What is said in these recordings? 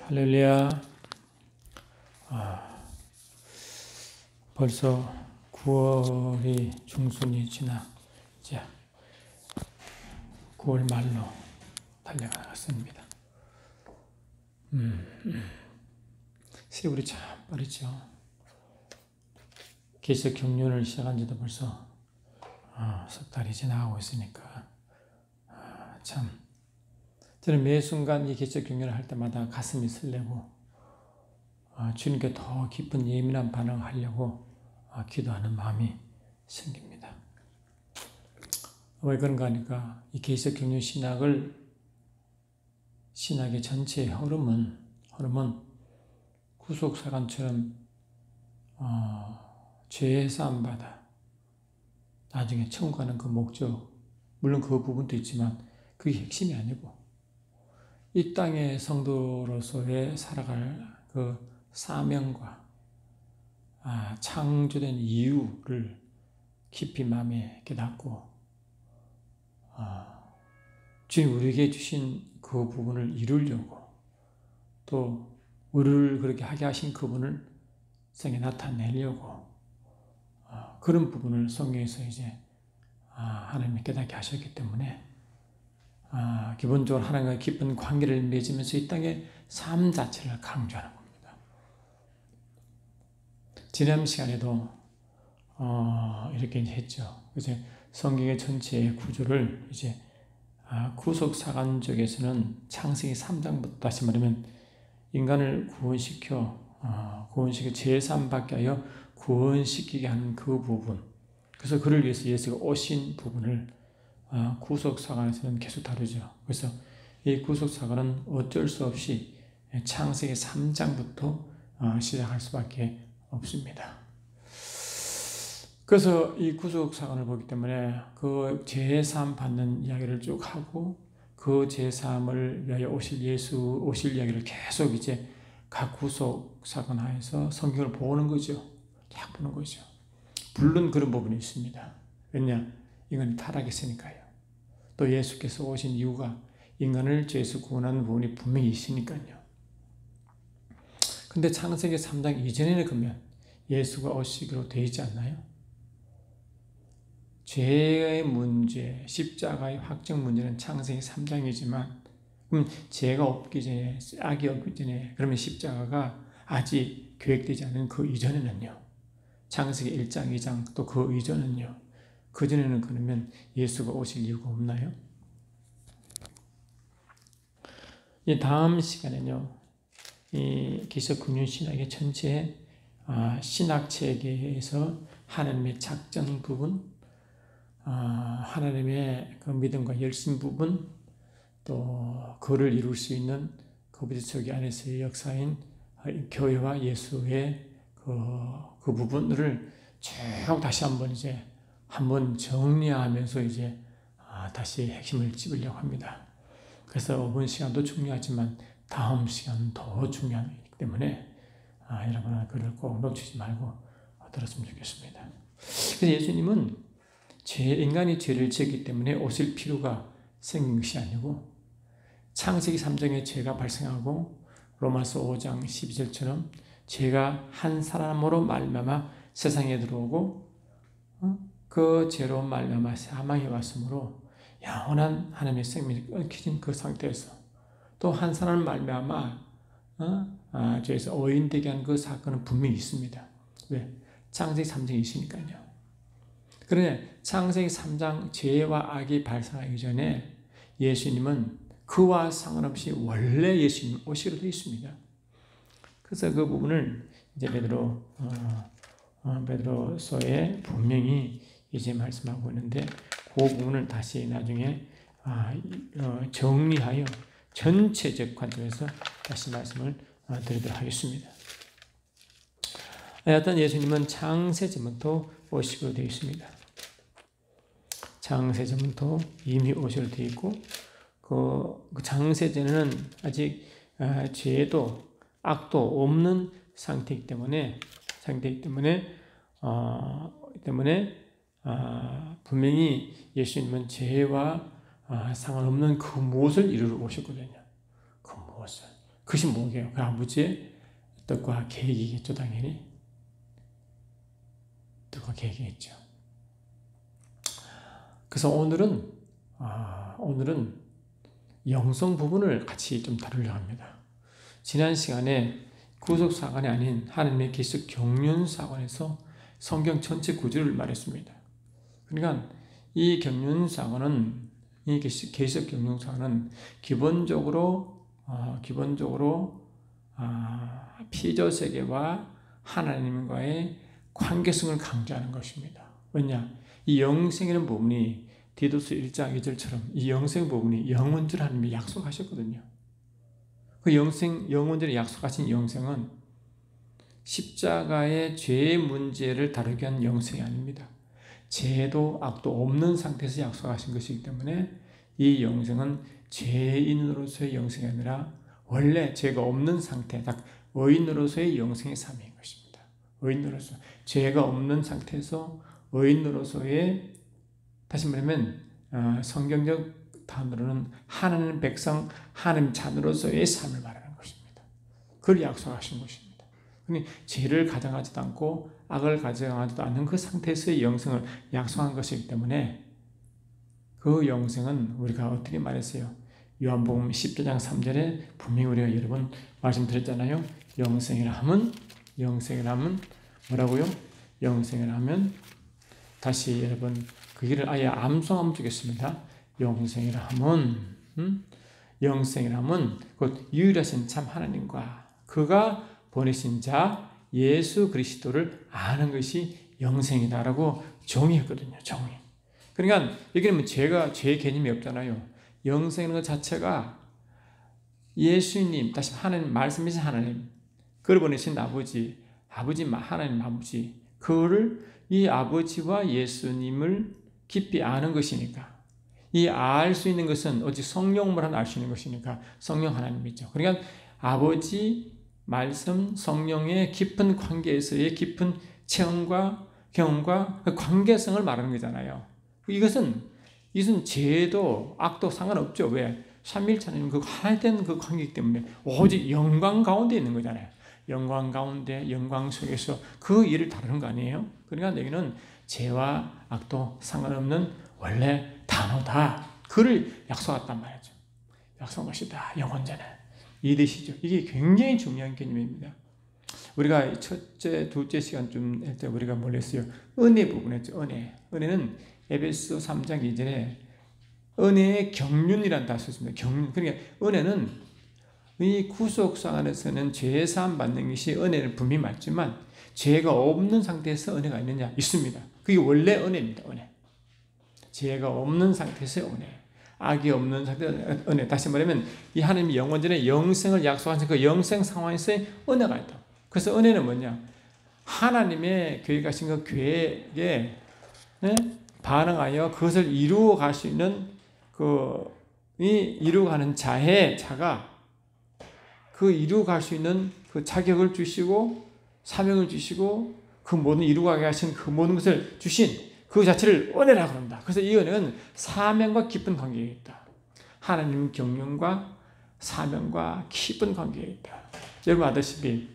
할렐루야. 벌써 9월이 중순이 지나 이제 9월 말로 달려가겠습니다. 세월이 참 빠르죠. 계속 경륜을 시작한 지도 벌써 석 달이 지나가고 있으니까 참 저는 매 순간 이 개척 경륜을 할 때마다 가슴이 설레고 주님께 더 깊은 예민한 반응을 하려고 기도하는 마음이 생깁니다. 왜 그런가 하니까 이 개척 경륜 신학의 전체의 흐름은 구속사관처럼 죄 사함 받아 나중에 천국 가는 그 목적, 물론 그 부분도 있지만 그게 핵심이 아니고 이 땅의 성도로서의 살아갈 그 사명과 창조된 이유를 깊이 마음에 깨닫고 주님 우리에게 주신 그 부분을 이루려고 또 우리를 그렇게 하게 하신 그분을 세상에 나타내려고 그런 부분을 성경에서 이제 하나님이 깨닫게 하셨기 때문에 기본적으로 하나님과 깊은 관계를 맺으면서 이 땅의 삶 자체를 강조하는 겁니다. 지난 시간에도 이렇게 했죠. 그래서 성경의 전체의 구조를 이제 구속사관적에서는 창세기 3장부터 다시 말하면 인간을 구원시켜 제3받게 하여 구원시키게 하는 그 부분, 그래서 그를 위해서 예수가 오신 부분을 구속사관에서는 계속 다루죠. 그래서 이 구속사관은 어쩔 수 없이 창세기 3장부터 시작할 수밖에 없습니다. 그래서 이 구속사관을 보기 때문에 그 제3 받는 이야기를 쭉 하고 그 제3을 위하여 오실 이야기를 계속 이제 각 구속사관 하에서 성경을 보는 거죠. 쫙 보는 거죠. 물론 그런 부분이 있습니다. 왜냐? 인간이 타락했으니까요. 또 예수께서 오신 이유가 인간을 죄에서 구원하는 부분이 분명히 있으니까요. 근데 창세기 3장 이전에는 그러면 예수가 오시기로 되어 있지 않나요? 죄의 문제, 십자가의 확정 문제는 창세기 3장이지만 그럼 죄가 없기 전에, 악이 없기 전에 그러면 십자가가 아직 계획되지 않은 그 이전에는요. 창세기 1장, 2장 또 그 이전은요. 그전에는 그러면 예수가 오실 이유가 없나요? 이 다음 시간에는요. 이 기독교 신학의 전체 신학 체계에서 하나님의 작전 부분, 하나님의 그 믿음과 열심 부분, 또 그를 이룰 수 있는 그리스도 안에서의 역사인 교회와 예수의 그 부분을 쭉 다시 한번 정리하면서 이제 다시 핵심을 찝으려고 합니다. 그래서 이번 시간도 중요하지만 다음 시간은 더 중요하기 때문에 여러분은 그를 꼭 놓치지 말고 들었으면 좋겠습니다. 그래서 예수님은 인간이 죄를 지었기 때문에 오실 필요가 생긴 것이 아니고 창세기 3장에 죄가 발생하고 로마서 5장 12절처럼 죄가 한 사람으로 말미암아 세상에 들어오고 그 죄로 말미암아 사망이 왔으므로 영원한 하나님의 생명이 끊겨진 그 상태에서 또 한 사람 말미암아 죄에서 오인되게 한 그 사건은 분명히 있습니다. 왜? 창세기 3장이 있으니까요. 그런데 창세기 3장 죄와 악이 발생하기 전에 예수님은 그와 상관없이 원래 예수님 오시기로 되어 있습니다. 그래서 그 부분을 이제 베드로서에 분명히 이제 말씀하고 있는데 그 부분을 다시 나중에 정리하여 전체적 관점에서 다시 말씀을 드리도록 하겠습니다. 하여튼 예수님은 창세전부터 오시기로 되어 있습니다. 창세전부터 이미 오시기로 되어 있고 그 창세전에는 아직 죄도 악도 없는 상태이기 때문에 분명히 예수님은 죄와 상관없는 그 무엇을 이루러 오셨거든요. 그것이 뭐게요? 그 아버지의 뜻과 계획이겠죠, 당연히. 뜻과 계획이겠죠. 그래서 오늘은 영성 부분을 같이 좀 다루려고 합니다. 지난 시간에 구속사관이 아닌 하나님의 계시적 경륜사관에서 성경 전체 구조를 말했습니다. 그러니까 이 경륜사관은, 이 계시적 경륜사관은 기본적으로 피조 세계와 하나님과의 관계성을 강조하는 것입니다. 왜냐? 이 영생이라는 부분이 디도스 1장 2절처럼 이 영생 부분이 영원절 하나님이 약속하셨거든요. 그 영원절에 약속하신 영생은 십자가의 죄의 문제를 다루기 위한 영생이 아닙니다. 죄도 악도 없는 상태에서 약속하신 것이기 때문에 이 영생은 죄인으로서의 영생이 아니라 원래 죄가 없는 상태, 딱 의인으로서의 영생의 삶인 것입니다. 의인으로서 죄가 없는 상태에서 의인으로서의, 다시 말하면 성경적 단어로는 하나님 백성, 하나님 자녀로서의 삶을 말하는 것입니다. 그걸 약속하신 것입니다. 그러니 죄를 가정하지도 않고 악을 가정하지도 않는 그 상태에서의 영생을 약속한 것이기 때문에 그 영생은 우리가 어떻게 말했어요? 요한복음 10장 3절에 분명히 우리가 여러 번 말씀드렸잖아요. 영생이라 하면 뭐라고요? 영생이라 하면, 다시 여러분 그 길을 아예 암송하면 주겠습니다. 영생이라 하면 곧 유일하신 참 하나님과 그가 보내신 자 예수 그리스도를 아는 것이 영생이다라고 정의했거든요. 정의. 그러니까 여기는 죄의 개념이 없잖아요. 영생이라는 것 자체가 예수님, 다시 하나님, 말씀이신 하나님, 그를 보내신 아버지, 하나님 아버지, 그거를 이 아버지와 예수님을 깊이 아는 것이니까, 이 알 수 있는 것은 오직 성령으로만 알 수 있는 것이니까 성령 하나님이죠. 그러니까 아버지, 말씀, 성령의 깊은 관계에서의 깊은 체험과 경험과 그 관계성을 말하는 거잖아요. 이것은 죄도 악도 상관없죠. 왜? 삼위일체는 그 하나된 그 관계이기 때문에 오직 영광 가운데 있는 거잖아요. 영광 가운데, 영광 속에서 그 일을 다루는 거 아니에요? 그러니까 여기는 죄와 악도 상관없는 원래 단어다. 그를 약속했단 말이죠. 약속한 것이다. 영원자는. 이 뜻이죠. 이게 굉장히 중요한 개념입니다. 우리가 첫째, 둘째 시간쯤 할 때 우리가 뭘 했어요? 은혜 부분 했죠. 은혜는 에베소 3장 2절에 은혜의 경륜이라는 단어가 썼습니다. 경륜. 그러니까 은혜는 이 구속상 안에서는 죄 사함 받는 것이 은혜는 분명히 맞지만 죄가 없는 상태에서 은혜가 있느냐? 있습니다. 그게 원래 은혜입니다. 은혜. 죄가 없는 상태에서 은혜. 악이 없는 상태에서 은혜. 다시 말하면 이 하나님이 영원전에 영생을 약속하신 그 영생 상황에서 은혜가 있다. 그래서 은혜는 뭐냐? 하나님의 계획하신 그 계획에 반응하여 그것을 이루어 갈 수 있는 이루어가는 자가 그 이루어갈 수 있는 그 자격을 주시고 사명을 주시고 그 모든 이루어가게 하신 그 모든 것을 주신 그 자체를 은혜라고 합니다. 그래서 이 은혜는 사명과 깊은 관계에 있다. 하나님 경륜과 사명과 깊은 관계에 있다. 여러분 아다시피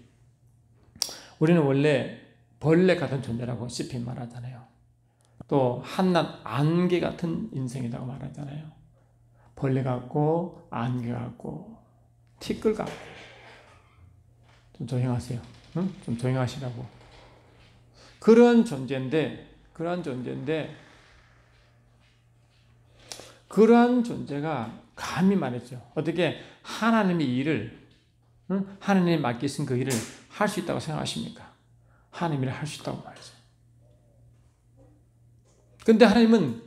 우리는 원래 벌레 같은 존재라고 시피 말하잖아요. 또 한낱 안개 같은 인생이라고 말하잖아요. 벌레 같고 안개 같고 티끌 같고. 좀 조용하세요. 응? 좀 조용하시라고. 그런 존재인데 그러한 존재가 감히 말했죠. 어떻게 하나님의 일을, 하나님이 맡기신 그 일을 할 수 있다고 생각하십니까? 하나님이 할 수 있다고 말이죠. 근데 하나님은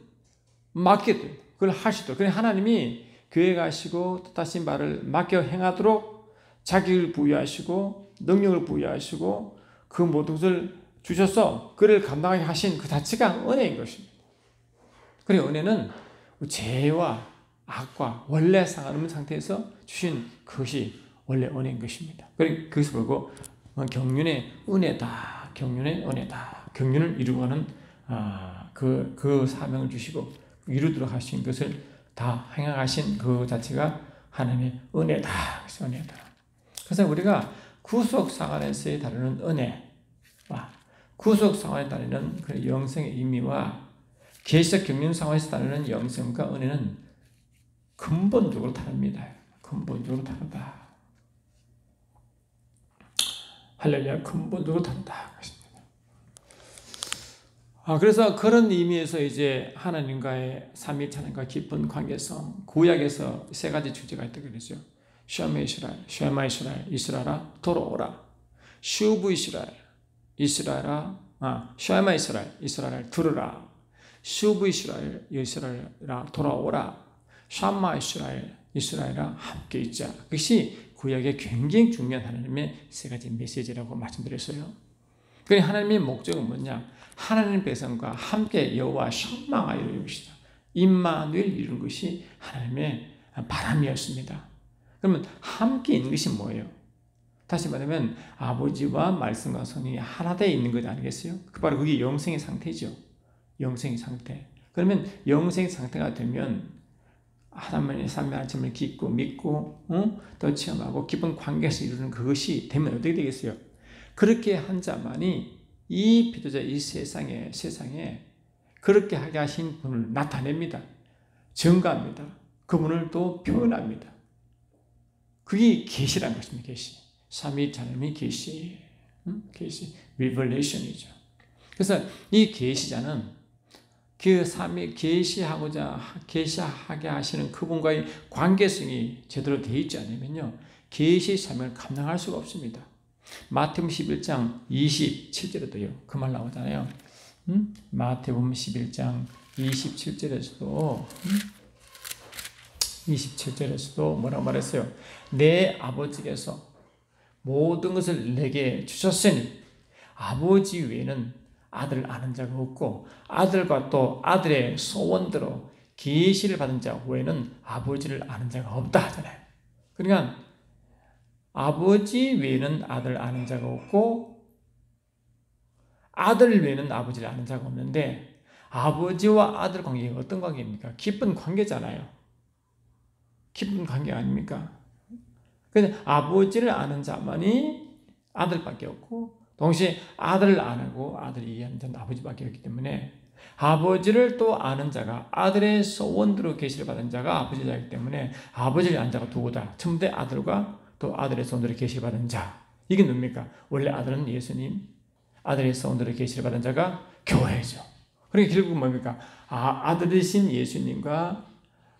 맡겨도 그걸 할 수 있도록. 그래서 하나님이 계획하시고 다시 말을 맡겨 행하도록 자격을 부여하시고 능력을 부여하시고 그 모든 것을 주셔서 그를 감당하게 하신 그 자체가 은혜인 것입니다. 그리고 은혜는 죄와 악과 원래 상관없는 상태에서 주신 그것이 원래 은혜인 것입니다. 그래서 그것을 보고 경륜의 은혜다. 경륜의 은혜다. 경륜을 이루어가는 그 사명을 주시고 이루도록 하신 것을 다 행하신 그 자체가 하나님의 은혜다. 그래서 은혜다. 그래서 우리가 구속 상환에서의 다루는 은혜와 구속 상환에 따르는 그 영생의 의미와 계시적 경륜 상환에서 다루는 영생과 은혜는 근본적으로 다릅니다. 근본적으로 다르다. 할렐루야, 근본적으로 다르다. 그래서 그런 의미에서 이제 하나님과의 삼위일체 하나님과 깊은 관계성, 구약에서 세 가지 주제가 있다고 그러죠. 쉐마 이스라엘, 쉐마 이스라엘, 이스라엘아 돌아오라. 슈브 이스라엘, 이스라엘아, 쉐마 이스라엘, 이스라엘 들으라. 슈브 이스라엘, 이스라엘아 돌아오라. 샴마 이스라엘, 이스라엘아 함께 있자. 그것이 구약의 굉장히 중요한 하나님의 세 가지 메시지라고 말씀드렸어요. 그러니 하나님의 목적은 뭐냐? 하나님 백성과 함께 여호와 샴마가 이루는 것이다. 임마누엘 이루는 것이 하나님의 바람이었습니다. 그러면 함께 있는 것이 뭐예요? 다시 말하면 아버지와 말씀과 성령이 하나 되어 있는 것 아니겠어요? 바로 그게 영생의 상태죠. 영생의 상태. 그러면 영생의 상태가 되면 하나님의 삼위일체를 깊고 믿고 또 체험하고 깊은 관계에서 이루는 그것이 되면 어떻게 되겠어요? 그렇게 한 자만이 이 비도자 이 세상에 그렇게 하게 하신 분을 나타냅니다. 증거합니다. 그분을 또 표현합니다. 그게 계시라는 것입니다. 계시. 삼위일체 하나님의 계시. 계시. 리버레이션이죠. 그래서 이 계시자는 그 삼위 계시하게 하시는 그분과의 관계성이 제대로 되어 있지 않으면요, 계시 사명을 감당할 수가 없습니다. 마태복음 11장 27절에도요 그 말 나오잖아요. 마태복음 11장 27절에서도 뭐라고 말했어요? 내 아버지께서 모든 것을 내게 주셨으니 아버지 외에는 아들을 아는 자가 없고 아들과 또 아들의 소원대로 계시를 받은 자 외에는 아버지를 아는 자가 없다 하잖아요. 그러니까 아버지 외에는 아들을 아는 자가 없고 아들 외에는 아버지를 아는 자가 없는데 아버지와 아들 관계가 어떤 관계입니까? 깊은 관계잖아요. 깊은 관계 아닙니까? 그래서 아버지를 아는 자만이 아들밖에 없고 동시에 아들을 안 하고 아들을 이해하는 자는 아버지밖에 없기 때문에 아버지를 또 아는 자가 아들의 소원대로 계시를 받은 자가 아버지이기 때문에 아버지를 아는 자가 누구다? 첨대 아들과 또 아들의 소원대로 계시를 받은 자. 이게 뭡니까? 원래 아들은 예수님, 아들의 소원대로 계시를 받은 자가 교회죠. 그러니까 결국 뭡니까? 아들이신 예수님과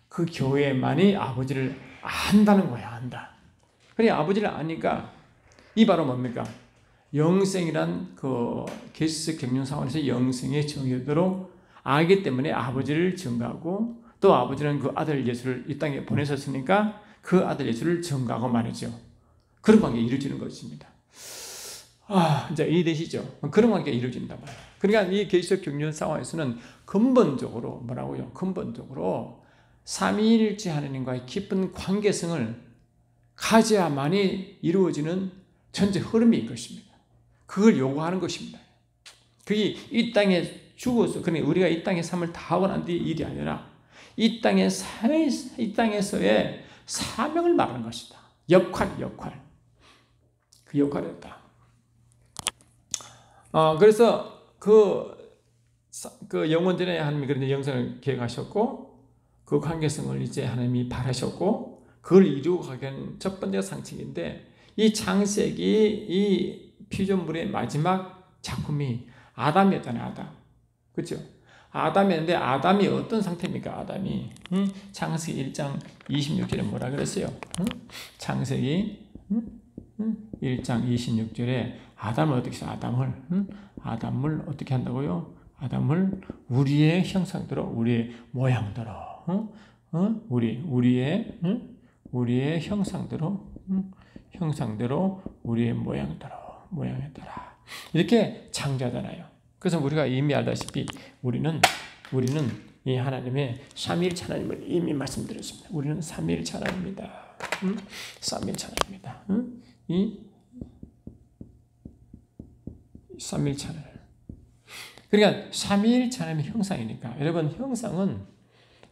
그 교회만이 아버지를 안다는 거야, 안다. 그러니까 아버지를 아니까 이 바로 뭡니까? 영생이란 그 계시적 경륜 상황에서 영생의 정의대로 알기 때문에 아버지를 증거하고 또 아버지는 그 아들 예수를 이 땅에 보내셨으니까 그 아들 예수를 증거하고 말이죠. 그런 관계가 이루어지는 것입니다. 이제 이해되시죠? 그런 관계가 이루어진단 말이에요. 그러니까 이 계시적 경륜 상황에서는 근본적으로 뭐라고요? 근본적으로 삼위일체 하나님과의 깊은 관계성을 가져야만이 이루어지는 전체 흐름인 것입니다. 그걸 요구하는 것입니다. 그게 이 땅에 죽어서, 그러니까 우리가 이 땅의 삶을 다 하고 난 뒤의 일이 아니라 이 땅에서의 사명을 말하는 것이다. 역할. 그 역할이었다. 그래서 그 영원전에 하나님이 그런 영생을 계획하셨고 그 관계성을 이제 하나님이 바라셨고 그걸 이루고 가는 첫 번째 상징인데 이 창세기 이 피조물의 마지막 작품이 아담이었잖아요. 아담. 그렇죠? 아담이었는데 아담이 어떤 상태입니까? 아담이 창세기 1장 26절에 뭐라 그랬어요? 창세기 1장 26절에 아담을 어떻게 해서 아담을 어떻게 한다고요? 아담을 우리의 형상대로 우리의 모양대로 우리의 형상대로 우리의 모양에 따라 이렇게 창조하잖아요. 그래서 우리가 이미 알다시피 우리는 이 하나님의 삼위일체 하나님을 이미 말씀드렸습니다. 우리는 삼위일체 하나님입니다. 삼위일체 하나님입니다. 이 삼위일체 하나님. 그러니까 삼위일체 하나님의 형상이니까 여러분 형상은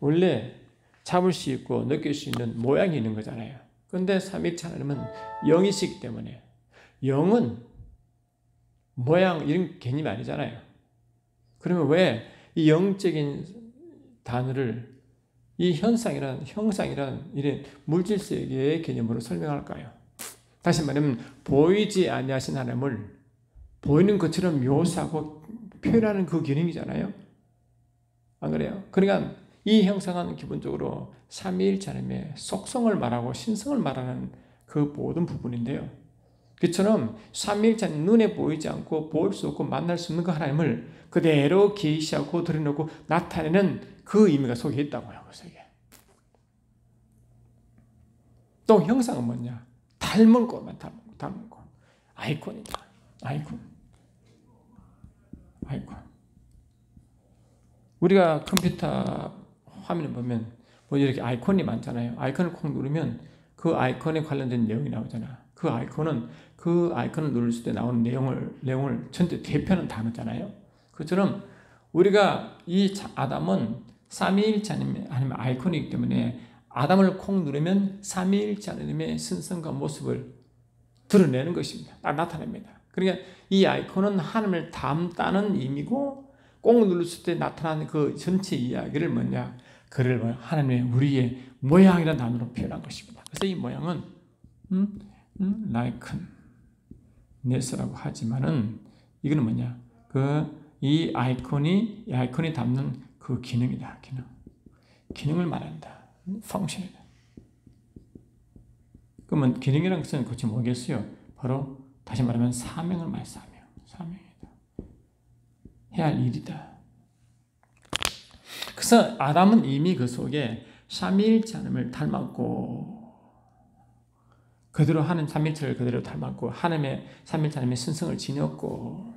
원래 잡을 수 있고 느낄 수 있는 모양이 있는 거잖아요. 그런데 삼위일체 하나님은 영이시기 때문에 영은 모양 이런 개념이 아니잖아요. 그러면 왜 이 영적인 단어를 이 형상이란 이런 물질 세계의 개념으로 설명할까요? 다시 말하면 보이지 아니하신 하나님을 보이는 것처럼 묘사하고 표현하는 그 기능이잖아요. 안 그래요? 그러니까 이 형상은 기본적으로 삼위일체 하나님의 속성을 말하고 신성을 말하는 그 모든 부분인데요. 그처럼 삼위일체 하나님 눈에 보이지 않고 볼 수 없고 만날 수 없는 그 하나님을 그대로 계시하고 드러내고 나타내는 그 의미가 속에 있다고요. 그 속에. 또 형상은 뭐냐? 닮은 것만 닮은 것. 아이콘이다. 아이콘. 우리가 컴퓨터 화면을 보면 뭐 이렇게 아이콘이 많잖아요. 아이콘을 콕 누르면 그 아이콘에 관련된 내용이 나오잖아. 그 아이콘을 누를 때 나오는 내용을 전체 대표하는 단어잖아요. 그처럼 우리가 이 아담은 삼위일체 하나님의 아이콘이기 때문에 아담을 콕 누르면 삼위일체 하나님의 신성과 모습을 드러내는 것입니다. 나타냅니다. 그러니까 이 아이콘은 하나님을 담다는 의미고 꼭 눌렀을 때 나타나는 그 전체 이야기를 뭐냐? 그를 하나님의 우리의 모양이라는 단어로 표현한 것입니다. 그래서 이 모양은 likeness라고 하지만은 이거는 뭐냐? 이 아이콘이 담는 그 기능이다. 기능을 말한다. 펑션이다. 그러면 기능이라는 것은 그렇지 뭐겠어요? 바로 다시 말하면 사명을 말해. 사명이다. 해야 할 일이다. 그래서 아담은 이미 그 속에 삼위일체 하나님을 닮았고 그대로 하는 삼위일체를 그대로 닮았고 하나님의 삼위일체 하나님의 신성을 지녔고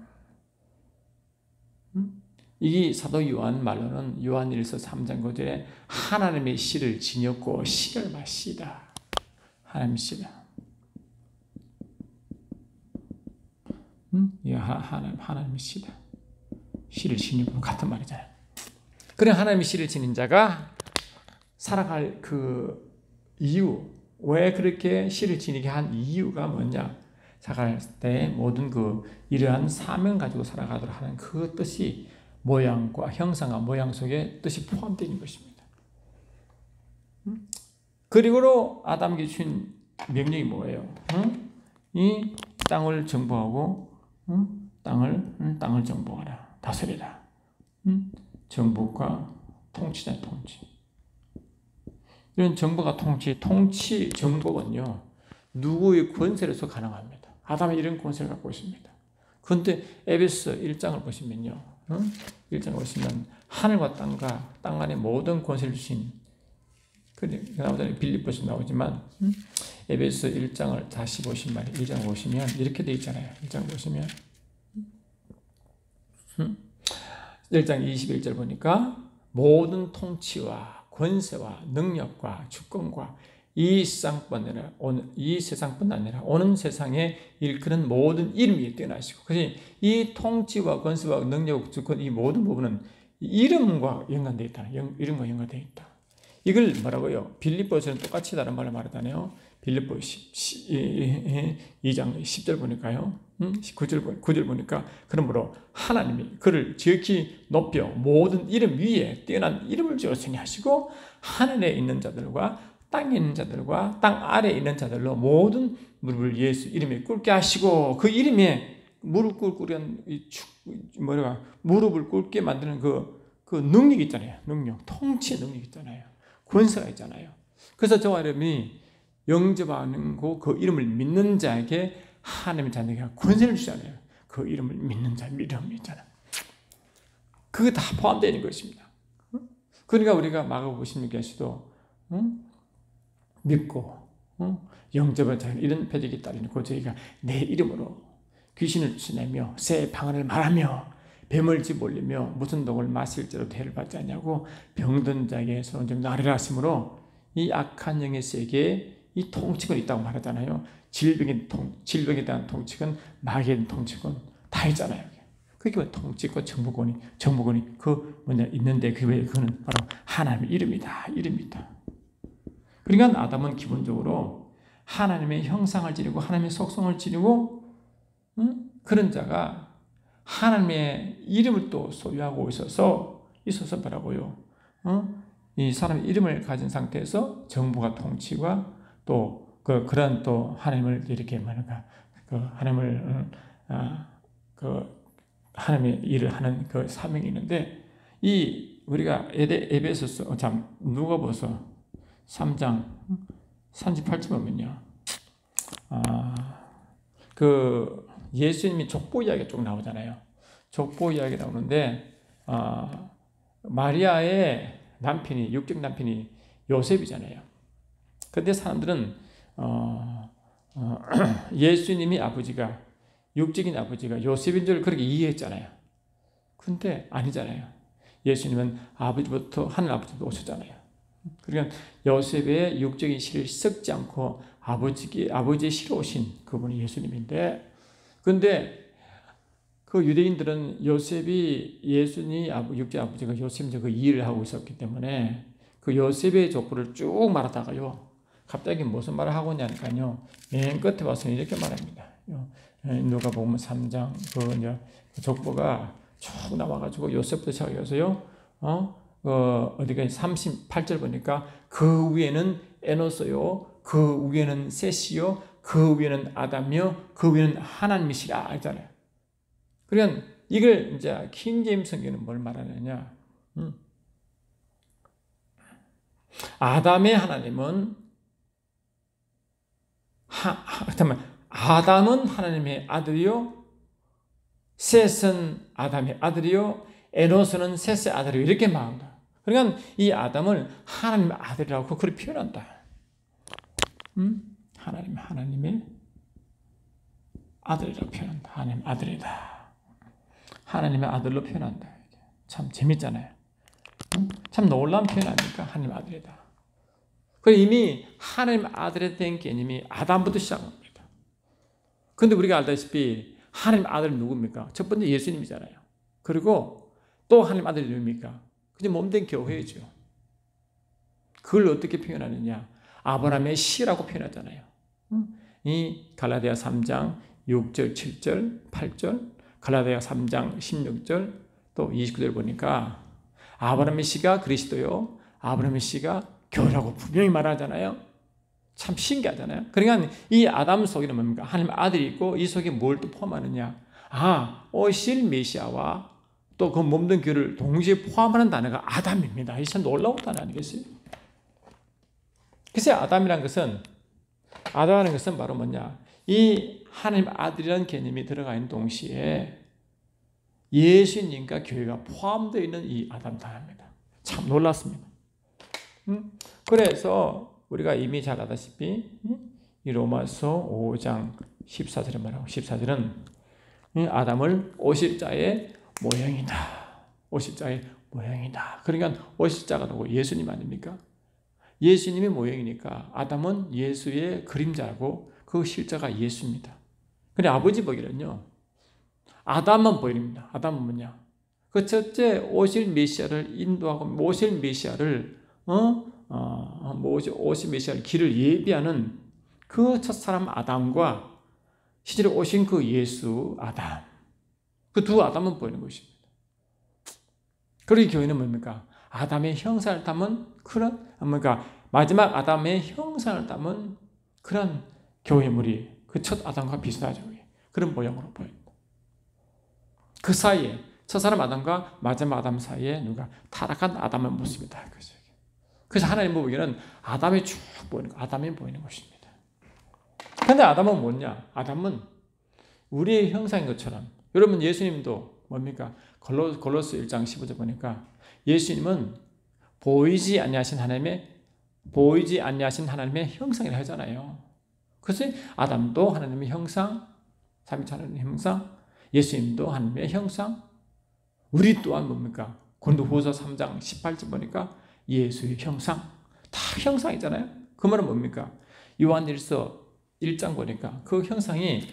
이 사도 요한 말로는 요한일서 3장 9절에 하나님의 씨를 지녔고 씨를 마시다. 하나님의 씨다. 하나님의 씨다. 씨를 지니고 같은 말이잖아요. 그래 하나님의 씨를 지닌 자가 살아갈 그 이유, 왜 그렇게 씨를 지니게 한 이유가 뭐냐? 살아갈 때 모든 이러한 사명 가지고 살아가도록 하는 그 뜻이 모양과 형상과 모양 속에 뜻이 포함되어 있는 것입니다. 그리고 아담에게 주신 명령이 뭐예요? 이 땅을 정복하고 땅을 정복하라. 다스리라. 정복과 통치다. 통치. 이런 정복과 통치, 정복은요. 누구의 권세로서 가능합니다. 아담이 이런 권세를 갖고 있습니다. 그런데 에베소 1장을 보시면요. 1장을 보시면 하늘과 땅 안에 모든 권세를 주신 나오잖아요. 빌립보서 나오지만 에베소 1장을 다시 보시면 1장 보시면 이렇게 되어 있잖아요. 1장 보시면 1장 21절 보니까 모든 통치와 권세와 능력과 주권과 이 세상뿐 아니라 오는 세상에 일컫는 모든 이름이 뛰어나시고 그래서 이 통치와 권세와 능력, 주권 이 모든 부분은 이름과 연관되어 있다. 이름과 연관되어 있다. 이걸 뭐라고요? 빌립보서는 똑같이 다른 말을 말하잖아요. 빌립보 2장 10절 보니까요. 9절 보니까 그러므로 하나님이 그를 지극히 높여 모든 이름 위에 뛰어난 이름을 주었으니 하시고 하늘에 있는 자들과 땅에 있는 자들과 땅 아래에 있는 자들로 모든 무릎을 예수 이름에 꿇게 하시고 그 이름에 무릎을 꿇게 만드는 그 능력이 있잖아요. 통치 능력이 있잖아요. 권세가 있잖아요. 그래서 저 이름이 영접하는 그 이름을 믿는 자에게 하나님의 자녀가 권세를 주잖아요. 그 이름을 믿는 자 이름이 있잖아요. 그게 다 포함되어 있는 것입니다. 그러니까 우리가 마가복음 16에서도 믿고 영접을 잘 이런 표적이 따르고 저희가 내 이름으로 귀신을 쫓아내며 새 방언을 말하며 뱀을 집어올리며 무슨 독을 마실지라도 해를 받지 않냐고 병든 자에게 서러운 점 나으리라 하심으로 이 악한 영의 세계에 이 통치권 있다고 말하잖아요. 질병에 대한 통치권, 마귀에 대한 통치권 다 있잖아요. 그게 왜 통치권, 정복권이 있는데 그거는 바로 하나님의 이름이다. 그러니까 아담은 기본적으로 하나님의 형상을 지니고 하나님의 속성을 지니고 그런 자가 하나님의 이름을 또 소유하고 있어서 뭐라고요? 이 사람의 이름을 가진 상태에서 정부가 통치와 또 그런 또 하나님을 이렇게 말하는가 그 하나님을 하나님의 일을 하는 그 사명이 있는데 이 우리가 에베소서 누가복음 3장 38절 보면요. 그 예수님이 족보 이야기가 쭉 나오잖아요. 족보 이야기 나오는데 마리아의 남편이 육적 남편이 요셉이잖아요. 근데 사람들은 예수님이 아버지가 육적인 아버지가 요셉인 줄 그렇게 이해했잖아요. 근데 아니잖아요. 예수님은 아버지부터 하늘 아버지부터 오셨잖아요. 그러니까 요셉의 육적인 실을 썩지 않고 아버지의 실로 오신 그분이 예수님인데, 근데 그 유대인들은 요셉이 예수님 육적 아버지가 요셉인 그 이해를 하고 있었기 때문에 그 요셉의 족보를 쭉 말하다가요. 갑자기 무슨 말을 하고 있냐니까요. 맨 끝에 와서 이렇게 말합니다. 누가복음 3장 그 족보가 쭉 나와가지고 요셉부터 시작해서요. 어디가 38절 보니까 그 위에는 에노스요, 그 위에는 셋이요, 그 위에는 아담이요, 그 위에는 하나님이시라 했잖아요. 그러니까 이걸 이제 킹제임스 성경은 뭘 말하느냐? 아담의 하나님은 아담은 하나님의 아들이요, 셋은 아담의 아들이요, 에노스는 셋의 아들이요 이렇게 말한다. 그러니까 이 아담을 하나님의 아들이라고 그렇게 표현한다. 하나님의 아들이라고 표현한다. 하나님의 아들이다. 하나님의 아들로 표현한다. 참 재밌잖아요. 참 놀라운 표현 아닙니까? 하나님의 아들이다. 그리고 이미 하나님의 아들에 대한 개념이 아담부터 시작합니다. 그런데 우리가 알다시피 하나님의 아들은 누굽니까? 첫 번째 예수님이잖아요. 그리고 또 하나님 아들이 누굽니까? 그게 몸된 교회죠. 그걸 어떻게 표현하느냐? 아브라함의 씨라고 표현하잖아요. 이 갈라디아 3장 6절, 7절, 8절, 갈라디아 3장 16절, 또 29절 보니까 아브라함의 씨가 그리스도요, 아브라함의 씨가 교회라고 분명히 말하잖아요. 참 신기하잖아요. 그러니까 이 아담 속에는 뭡니까? 하나님의 아들이 있고 이 속에 뭘 또 포함하느냐? 오실 메시아와 또 그 몸된 교회를 동시에 포함하는 단어가 아담입니다. 이 참 놀라운 단어 아니겠어요? 그래서 아담이라는 것은 바로 뭐냐? 이 하나님 아들이라는 개념이 들어가 있는 동시에 예수님과 교회가 포함되어 있는 이 아담 단어입니다. 참 놀랐습니다. 그래서 우리가 이미 잘 알다시피 이 로마서 5장 14절에 말하고 14절은 아담을 오실 자의 모형이다. 오실 자의 모형이다. 그러니까 오실 자가 누구? 예수님 아닙니까? 예수님의 모형이니까 아담은 예수의 그림자고 그 실자가 예수입니다. 근데 아버지 보기는요. 아담만 보입니다. 아담은 뭐냐? 그 첫째 오실 메시아를 인도하고 오실 메시아를 오실 메시아의 길을 예비하는 그 첫사람 아담과 실제로 오신 그 예수 아담, 그 두 아담은 보이는 것입니다. 그리고 교회는 뭡니까? 아담의 형상을 담은 그런 마지막 아담의 형상을 담은 그런 교회물이 그 첫 아담과 비슷하죠. 그런 모양으로 보입니다. 그 사이에 첫사람 아담과 마지막 아담 사이에 누가 타락한 아담의 모습이다. 그래서 하나님 보기에는 아담이 쭉 보이는 거, 아담이 보이는 것입니다. 그런데 아담은 뭐냐? 아담은 우리의 형상인 것처럼, 여러분 예수님도 뭡니까? 골로새 1장 15절 보니까 예수님은 보이지 아니하신 하나님의 형상이라 하잖아요. 그래서 아담도 하나님의 형상, 삼위일체 하나님의 형상, 예수님도 하나님의 형상, 우리 또한 뭡니까? 고린도후서 3장 18절 보니까 예수의 형상, 다 형상이잖아요. 그 말은 뭡니까? 요한일서 1장 보니까 그 형상이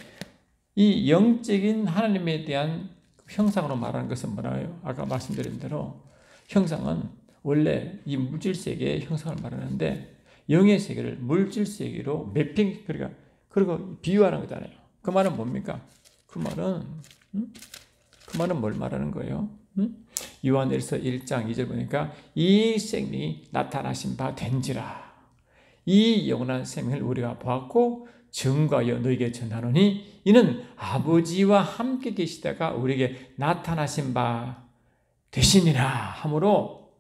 이 영적인 하나님에 대한 형상으로 말하는 것은 뭐라요? 아까 말씀드린 대로 형상은 원래 이 물질 세계의 형상을 말하는데 영의 세계를 물질 세계로 매핑, 그러니까 그리고 비유하는 거잖아요. 그 말은 뭡니까? 그 말은 뭘 말하는 거예요? 요한일서 1장 2절 보니까 이 생명이 나타나신 바 된지라. 이 영원한 생명을 우리가 보았고 증거하여 너에게 전하노니 이는 아버지와 함께 계시다가 우리에게 나타나신 바 되시니라 하므로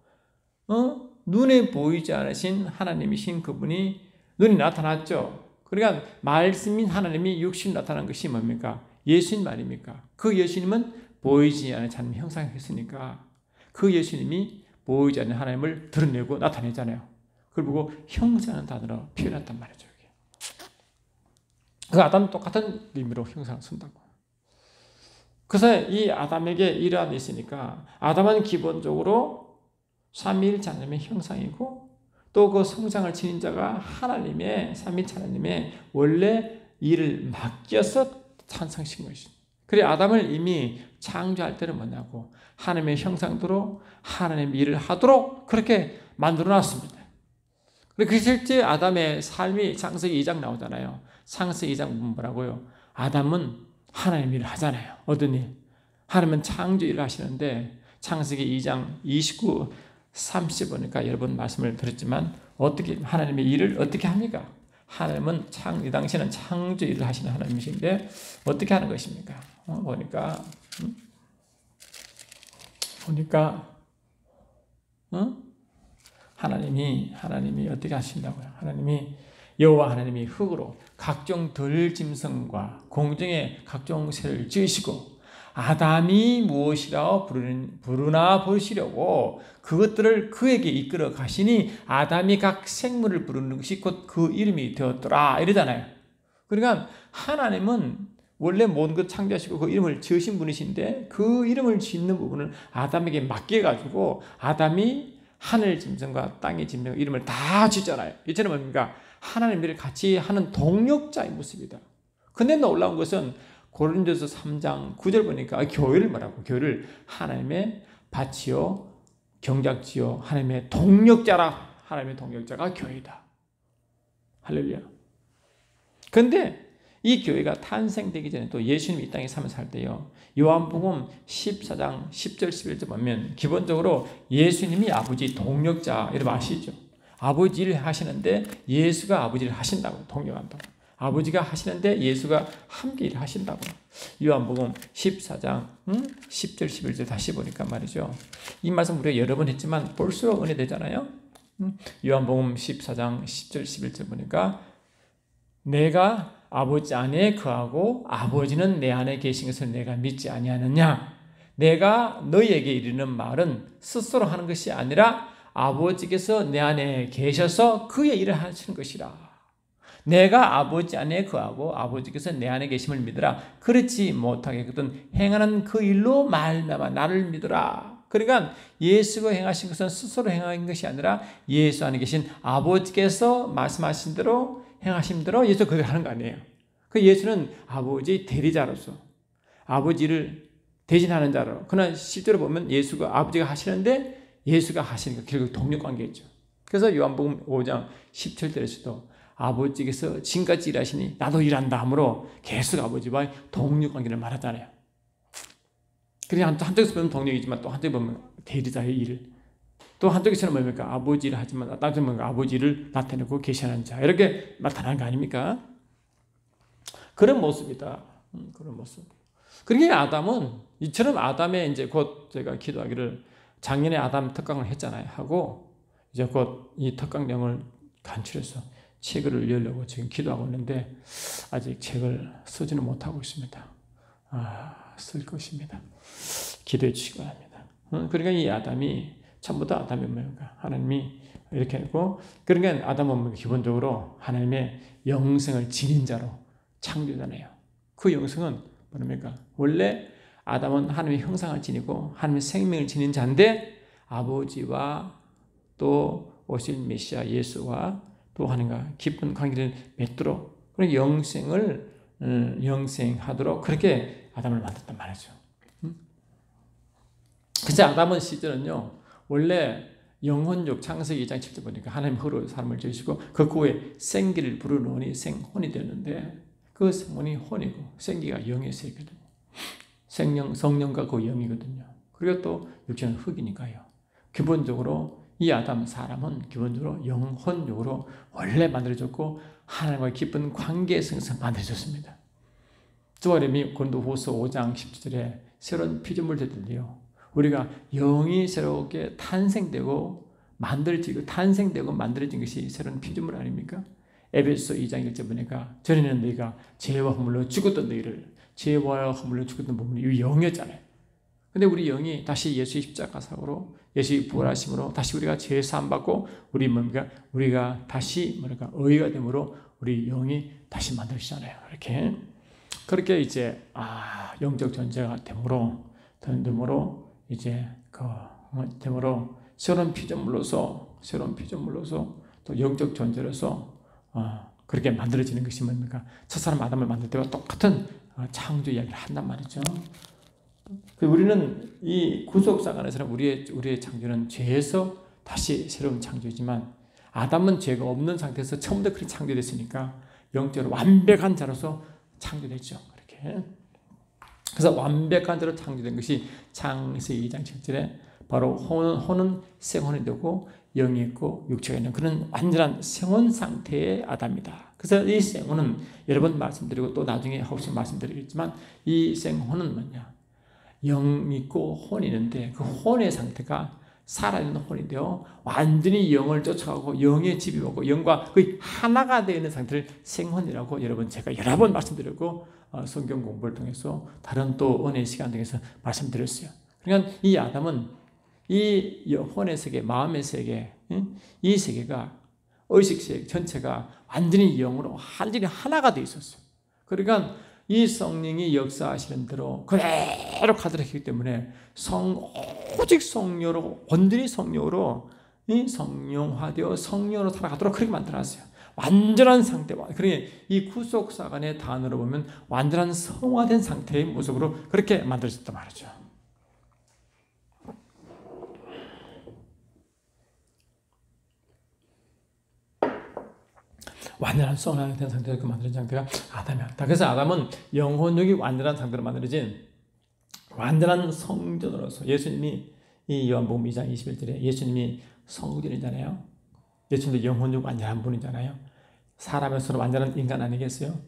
눈에 보이지 않으신 하나님이신 그분이 눈이 나타났죠. 그러니까 말씀인 하나님이 육신 나타난 것이 뭡니까? 예수님 말입니까? 그 예수님은 보이지 않는 하나님 형상했으니까 그 예수님이 보이지 않는 하나님을 드러내고 나타내잖아요. 그리고 형상은 단어로 표현했단 말이죠. 그 아담은 똑같은 의미로 형상을 쓴다고. 그래서 이 아담에게 이러한 게 있으니까 아담은 기본적으로 삼위일체 하나님의 형상이고 또 그 성장을 지닌 자가 하나님의 삼위일체 하나님의 원래 일을 맡겨서 탄생신 것입니다. 그래 아담을 이미 창조할 때는 뭐냐고 하나님의 형상대로 하나님의 일을 하도록 그렇게 만들어놨습니다. 그래서 실제 아담의 삶이 창세기 2장 나오잖아요. 창세기 2장 보면 뭐라고요? 아담은 하나님 일을 하잖아요. 어떤 일? 하나님은 창조 일을 하시는데 창세기 2장 29, 30 보니까 여러 번 말씀을 드렸지만 어떻게 하나님의 일을 어떻게 합니까? 하나님은 이 당시에는 창조 일을 하시는 하나님이신데 어떻게 하는 것입니까? 보니까 하나님이 어떻게 하신다고요? 하나님이 여호와 하나님이 흙으로 각종 들짐승과 공중의 각종 새를 지으시고 아담이 무엇이라 부르나 보시려고 그것들을 그에게 이끌어 가시니 아담이 각 생물을 부르는 것이 곧 그 이름이 되었더라 이러잖아요. 그러니까 하나님은 원래 모든 것 창조하시고 그 이름을 지으신 분이신데 그 이름을 짓는 부분을 아담에게 맡겨가지고 아담이 하늘 짐승과 땅의 짐승 이름을 다 짓잖아요. 이처럼 뭡니까? 하나님들이 같이 하는 동력자의 모습이다. 근데 놀라운 것은 고린도서 3장 9절 보니까 교회를 말하고 교회를 하나님의 밭이요 경작지요 하나님의 동력자라. 하나님의 동력자가 교회다. 할렐루야. 근데 이 교회가 탄생되기 전에 또 예수님이 이 땅에 살 때요. 요한복음 14장 10절 11절 보면 기본적으로 예수님이 아버지 동력자 여러분 아시죠? 아버지 일을 하시는데 예수가 아버지 일을 하신다고 동력한다고. 아버지가 하시는데 예수가 함께 일을 하신다고. 요한복음 14장 10절 11절 다시 보니까 말이죠. 이 말씀 우리가 여러 번 했지만 볼수록 은혜되잖아요. 요한복음 14장 10절 11절 보니까 내가 아버지 안에 거하고 아버지는 내 안에 계신 것을 내가 믿지 아니하느냐. 내가 너희에게 이르는 말은 스스로 하는 것이 아니라 아버지께서 내 안에 계셔서 그의 일을 하시는 것이라. 내가 아버지 안에 거하고 아버지께서 내 안에 계심을 믿으라. 그렇지 못하겠거든 행하는 그 일로 말미암아 나를 믿으라. 그러니까 예수가 행하신 것은 스스로 행한 것이 아니라 예수 안에 계신 아버지께서 말씀하신 대로 행하신 대로 예수 그걸 하는 거 아니에요. 그 예수는 아버지 대리자로서 아버지를 대신하는 자로. 그러나 실제로 보면 예수가 아버지가 하시는데 예수가 하시니까 결국 동력관계겠죠. 그래서 요한복음 5장 17절에서도 아버지께서 지금까지 일하시니 나도 일한다 하므로 계속 아버지와 동력관계를 말하잖아요. 그냥 한쪽에서 보면 동력이지만 또 한쪽에 보면 대리자의 일. 또 한쪽에서는 뭡니까? 아버지 일을 하지만 한쪽에서는 아버지를 나타내고 계시는 자. 이렇게 나타나는 거 아닙니까? 그런 모습이다. 그런 모습. 그러니까 아담은 이처럼 아담의 이제 곧 제가 기도하기를 작년에 아담 특강을 했잖아요. 하고 이제 곧 이 특강령을 간추려서 책을 열려고 지금 기도하고 있는데 아직 책을 쓰지는 못하고 있습니다. 쓸 것입니다. 기도해 주시기 바랍니다. 그러니까 이 아담이 전부 다 아담이 뭡니까? 하나님이 이렇게 했고 그러니까 아담은 기본적으로 하나님의 영생을 지닌 자로 창조잖아요. 그 영생은 뭡니까? 원래 아담은 하나님의 형상을 지니고 하나님의 생명을 지닌 자인데 아버지와 또 오실 메시아 예수와 또 하나님과 깊은 관계를 맺도록 그런 영생하도록 그렇게 아담을 만들었단 말이죠. 그래서 아담은 시절은요 원래 영혼육 창세기 2장 7절 보니까 하나님 흙으로 사람을 지으시고 그 코에 생기를 불어넣으니 생혼이 되는데 그 생혼이 혼이고 생기가 영의 세거든요. 생명, 성령과 그 영이거든요. 그리고 또 육체는 흙이니까요. 기본적으로 이 아담 사람은 기본적으로 영혼육으로 원래 만들어졌고 하나님과 깊은 관계 성상 만들어졌습니다. 주아님이 고린도후서 5장 10절에 새로운 피조물 되들요. 우리가 영이 새롭게 탄생되고 만들어지고 탄생되고 만들어진 것이 새로운 피조물 아닙니까? 에베소 2장 1절 보니까 전에는 너희가 죄와 허물로 죽었던 너희를 죄와 허물로 죽었던 부분이 이 영이었잖아요. 근데 우리 영이 다시 예수의 십자가 사고로 예수의 부활하심으로 다시 우리가 죄 사함 받고 우리 뭡니까? 우리가 다시 뭐랄까 의가 됨으로 우리 영이 다시 만들어지잖아요. 이렇게 그렇게 이제 영적 존재가 됨으로 이제 됨으로 새로운 피조물로서 또 영적 존재로서 그렇게 만들어지는 것이 뭡니까? 첫사람 아담을 만들 때와 똑같은 창조 이야기를 한단 말이죠. 우리는 이 구속사가 안에서는 우리의 창조는 죄에서 다시 새로운 창조지만 아담은 죄가 없는 상태에서 처음부터 그렇게 창조됐으니까 영적으로 완벽한 자로서 창조됐죠. 그렇게. 그래서 완벽한 자로 창조된 것이 창세기 2장 7절에 바로 혼은 생혼이 되고 영이 있고 육체가 있는 그런 완전한 생혼 상태의 아담이다. 그래서 이 생혼은 여러 번 말씀드리고 또 나중에 혹시 말씀드리겠지만 이 생혼은 뭐냐? 영 있고 혼이 있는데 그 혼의 상태가 살아있는 혼인데요. 완전히 영을 쫓아가고 영의 집이 오고 영과 거의 하나가 되어 있는 상태를 생혼이라고 여러분 제가 여러 번 말씀드렸고 성경 공부를 통해서 다른 또 은혜의 시간 등에서 말씀드렸어요. 그러니까 이 아담은 이 혼의 세계, 마음의 세계, 이 세계가 의식 세계 전체가 완전히 영으로 완전히 하나가 되어 있었어요. 그러니까 이 성령이 역사하시는 대로 그대로 가도록 했기 때문에 오직 성령으로 완전히 성령으로 성령화되어 성령으로 살아가도록 그렇게 만들어놨어요. 완전한 상태와 그러니 이 구속사관의 단어로 보면 완전한 성화된 상태의 모습으로 그렇게 만들어졌단 말이죠. 완전한 성화된 상태로 그 만들어진 상태가 아담이었다. 그래서 아담은 영혼육이 완전한 상태로 만들어진 완전한 성전으로서 예수님이 이 요한복음 2장 21절에 예수님이 성전이잖아요. 예수님도 영혼육 완전한 분이잖아요. 사람으로서 완전한 인간 아니겠어요?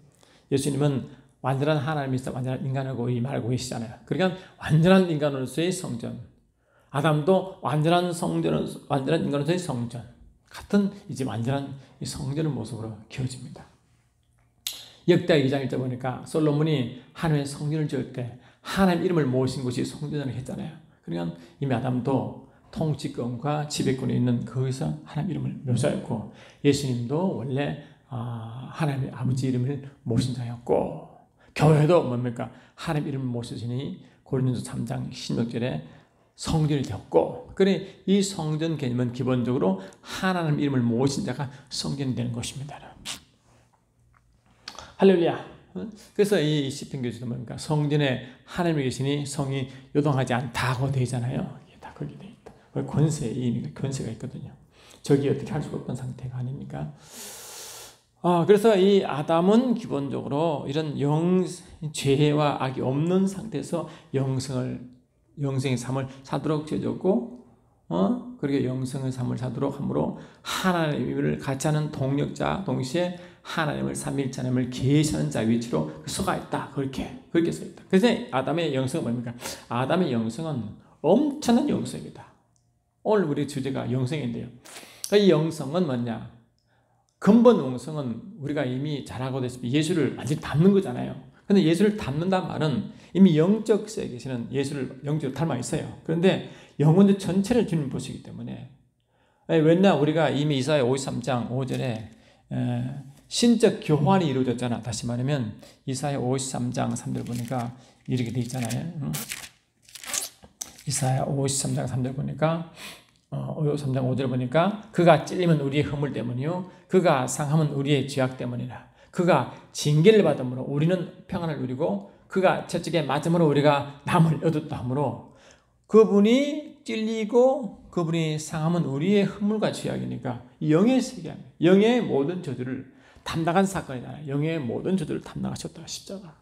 예수님은 완전한 하나님이시다 완전한 인간하고 이 말고 계시잖아요. 그러니까 완전한 인간으로서의 성전, 아담도 완전한 인간으로서의 성전, 같은 이제 완전한 성전의 모습으로 기어집니다. 역대하 2장 1절 보니까 솔로몬이 하나님의 성전을 지을 때 하나님 이름을 모신 곳이 성전을 했잖아요. 그러니까 이미 아담도 통치권과 지배권이 있는 거기서 하나님 이름을 묘사했고 예수님도 원래 하나님의 아버지 이름을 모신 자였고 교회도 뭡니까? 하나님 이름을 모시시니 고린도서 3장 16절에 성전이 되었고 그래 이 성전 개념은 기본적으로 하나님 이름을 모신 자가 성전이 되는 것입니다. 할렐루야. 그래서 이 시편 교주도 뭡니까? 성전에 하나님이 계시니 성이 요동하지 않다고 되잖아요. 이게 다 거기 돼 있다. 권세가 있거든요. 저기 어떻게 할 수가 없던 상태가 아닙니까? 그래서 이 아담은 기본적으로 이런 죄와 악이 없는 상태에서 영생의 삶을 사도록 되어졌고, 그렇게 영생의 삶을 사도록 함으로 하나님을 같이 하는 동력자, 동시에 하나님을 삼위일체 하나님을 계시하는 자 위치로 서가 있다. 그렇게 써 있다. 그래서 아담의 영성은 뭡니까? 아담의 영성은 엄청난 영성이다. 오늘 우리 주제가 영성인데요. 이 영성은 뭐냐? 근본 영성은 우리가 이미 잘 알고 있습니다. 예수를 완전히 닮는 거잖아요. 근데 예수를 닮는다는 말은 이미 영적 세계에서는 예수를 영적으로 닮아 있어요. 그런데 영혼의 전체를 주님 보시기 때문에 왜냐 우리가 이미 이사야 53장 5절에 신적 교환이 이루어졌잖아. 다시 말하면 이사야 53장 3절 보니까 이렇게 돼 있잖아요. 이사야 53장 3절 보니까 53장 5절 보니까 그가 찔리면 우리의 허물 때문이요 그가 상함은 우리의 죄악 때문이라. 그가 징계를 받음으로 우리는 평안을 누리고 그가 채찍에 맞음으로 우리가 남을 얻었다 하므로 그분이 찔리고 그분이 상함은 우리의 허물과 죄악이니까 영의 세계입니다. 영의 모든 저주를 담당한 사건이잖아요. 영의 모든 저주를 담당하셨다. 십자가.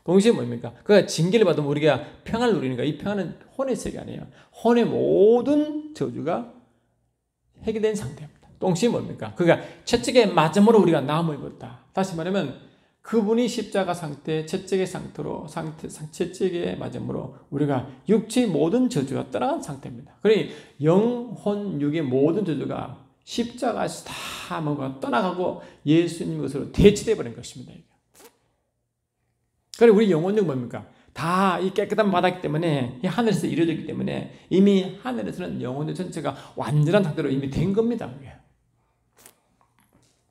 동시에 뭡니까? 그가 징계를 받으면 우리가 평안을 누리니까 이 평안은 혼의 세계 아니에요. 혼의 모든 저주가 해결된 상태입니다. 동시에 뭡니까? 그가 채찍의 맞음으로 우리가 나음을 입었다. 다시 말하면 그분이 십자가 상태, 채찍의 상태로 채찍의 맞음으로 우리가 육체의 모든 저주가 떠나간 상태입니다. 그러니 영혼, 육의 모든 저주가 십자가에서 다 뭔가 떠나가고 예수님 것으로 대치되어 버린 것입니다. 그래 우리 영혼은 뭡니까? 다 이 깨끗한 바닥 때문에 이 하늘에서 이루어졌기 때문에 이미 하늘에서는 영혼의 전체가 완전한 상태로 이미 된 겁니다.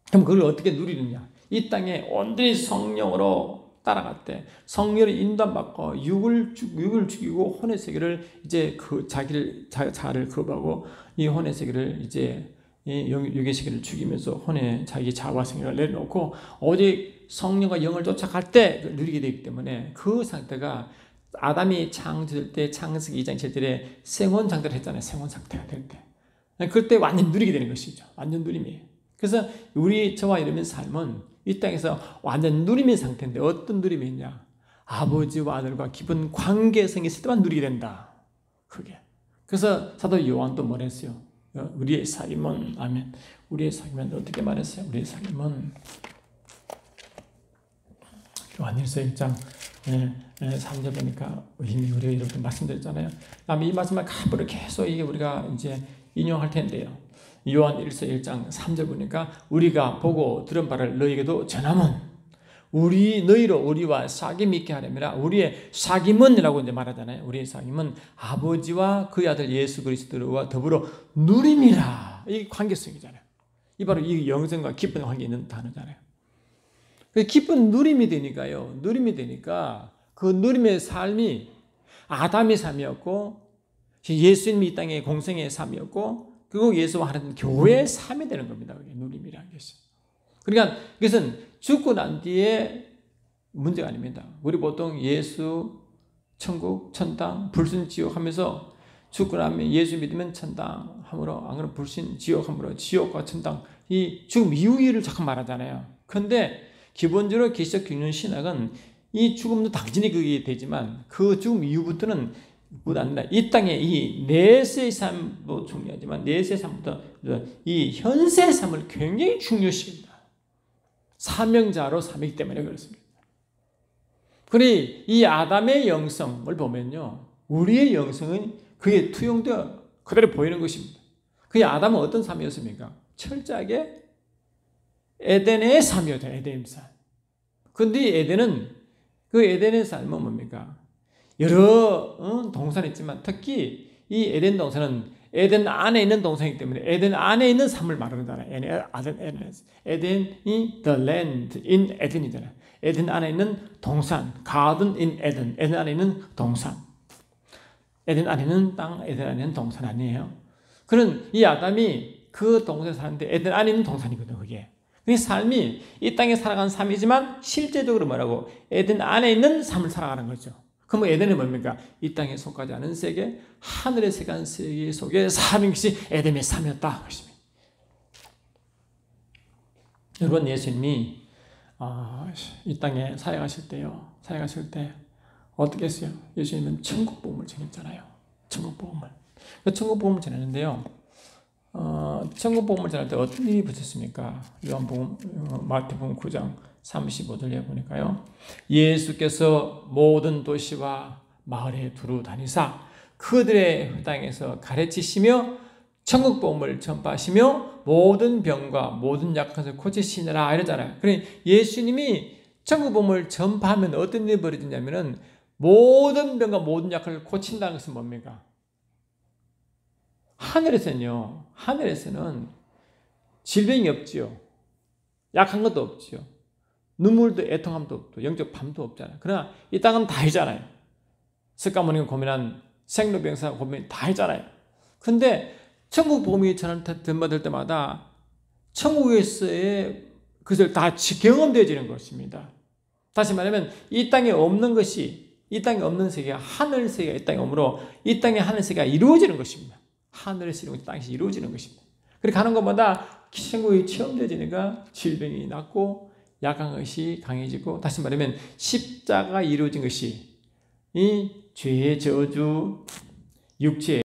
그럼 그걸 어떻게 누리느냐? 이 땅에 온전히 성령으로 따라갈 때 성령의 인도받고 육을 죽이고 혼의 세계를 이제 그 자를 거부하고 이 혼의 세계를 이제 이 육의 세계를 죽이면서 혼의 자기 자와 생각을 내려놓고 오직 성령과 영을 쫓아갈 때 누리게 되기 때문에 그 상태가 아담이 창조될 때 창세기 2장 7절에 생혼 상태를 했잖아요. 생혼 상태가 될 때. 그때 완전 누리게 되는 것이죠. 완전 누림이에요. 그래서 저와 여러분의 삶은 이 땅에서 완전 누림의 상태인데 어떤 누림이 있냐? 아버지와 아들과 깊은 관계성이 있을 때만 누리게 된다. 그게. 그래서 사도 요한도 뭐랬어요? 우리의 사귐은 아멘. 우리의 사귐은 어떻게 말했어요? 우리의 사귐은 요한일서 1장 3절 보니까 이미 우리가 이렇게 말씀드렸잖아요. 이 말씀을 앞으로 계속 이게 우리가 이제 인용할 텐데요. 요한일서 1장 3절 보니까 우리가 보고 들은 바를 너희에게도 전함은 너희로 우리와 사귐 있게 하려면 우리의 사귐은이라고 이제 말하잖아요. 우리의 사귐은 아버지와 그의 아들 예수 그리스도와 더불어 누림이라. 이 관계성이잖아요. 이 바로 이 영생과 기쁜 관계 있는 단어잖아요. 기쁜 누림이 되니까요. 누림이 되니까 그 누림의 삶이 아담의 삶이었고 예수님이 이 땅의 공생의 삶이었고 그리고 예수와 하나님 교회의 삶이 되는 겁니다. 그게 누림이라는 것이. 그러니까 이것은 죽고 난 뒤에 문제가 아닙니다. 우리 보통 예수, 천국, 천당, 불신, 지옥 하면서 죽고 나면 예수 믿으면 천당 함으로 안 그러면 불신, 지옥 함으로 지옥과 천당 이 죽음 이후를 자꾸 말하잖아요. 그런데 기본적으로 기독교 경륜 신학은 이 죽음도 당연히 그게 되지만 그 죽음 이후부터는 이 땅의 이 내세의 삶도 중요하지만 내세의 삶부터 이 현세의 삶을 굉장히 중요시합니다. 사명자로 삼이기 때문에 그렇습니다. 그러니 이 아담의 영성을 보면요. 우리의 영성은 그게 투영되어 그대로 보이는 것입니다. 그 아담은 어떤 삶이었습니까? 철저하게 에덴의 삶이었죠. 에덴의 삶. 그런데 그 에덴의 삶은 뭡니까? 여러 동산이 있지만 특히 이 에덴 동산은 에덴 안에 있는 동산이기 때문에 에덴 안에 있는 삶을 말하는 거잖아요. 에덴이 the land in 에덴이잖아요. 에덴 안에 있는 동산, garden in Eden. 에덴 안에 있는 동산. 에덴 안에 있는 땅, 에덴 안에 있는 동산 아니에요. 그런 이 아담이 그 동산에 사는데 에덴 안에 있는 동산이거든요. 그게. 그 삶이 이 땅에 살아가는 삶이지만 실제적으로 뭐라고 에덴 안에 있는 삶을 살아가는 거죠. 그럼 에덴은 뭡니까? 이 땅에 속하지 않은 세계, 하늘에 속한 세계 속에 사는 것이 에덴의 삶이었다. 그렇습니다. 여러분 예수님이 이 땅에 사역하실 때 어떻게 했어요? 예수님은 천국 복음을 전했잖아요. 천국 복음을. 그 천국 복음을 전했는데요. 천국 복음을 전할 때 어떤 일이 붙였습니까? 마태복음 9장 35절에 보니까요. 예수께서 모든 도시와 마을에 두루 다니사 그들의 땅에서 가르치시며 천국 복음을 전파하시며 모든 병과 모든 약한 것을 고치시느라 이러잖아요. 그러니 예수님이 천국 복음을 전파하면 어떤 일이 벌어지냐면은 모든 병과 모든 약을 고친다는 것은 뭡니까? 하늘에서는 질병이 없지요. 약한 것도 없지요. 눈물도 애통함도 없고 영적 밤도 없잖아요. 그러나 이 땅은 다 있잖아요. 석가모니가 고민한 생로병사 고민 다 있잖아요. 근데 천국 복음이 전할 때마다 천국에서의 것을 다 경험되어지는 것입니다. 다시 말하면 이 땅에 없는 세계가 하늘 세계가 이 땅에 오므로 이 땅의 하늘 세계가 이루어지는 것입니다. 하늘에서 이루어진 땅에서 이루어지는 것입니다. 그렇게 가는 것마다 천국이 체험되지니까 질병이 낫고 약한 것이 강해지고, 다시 말하면 십자가 이루어진 것이 이 죄의 저주, 육체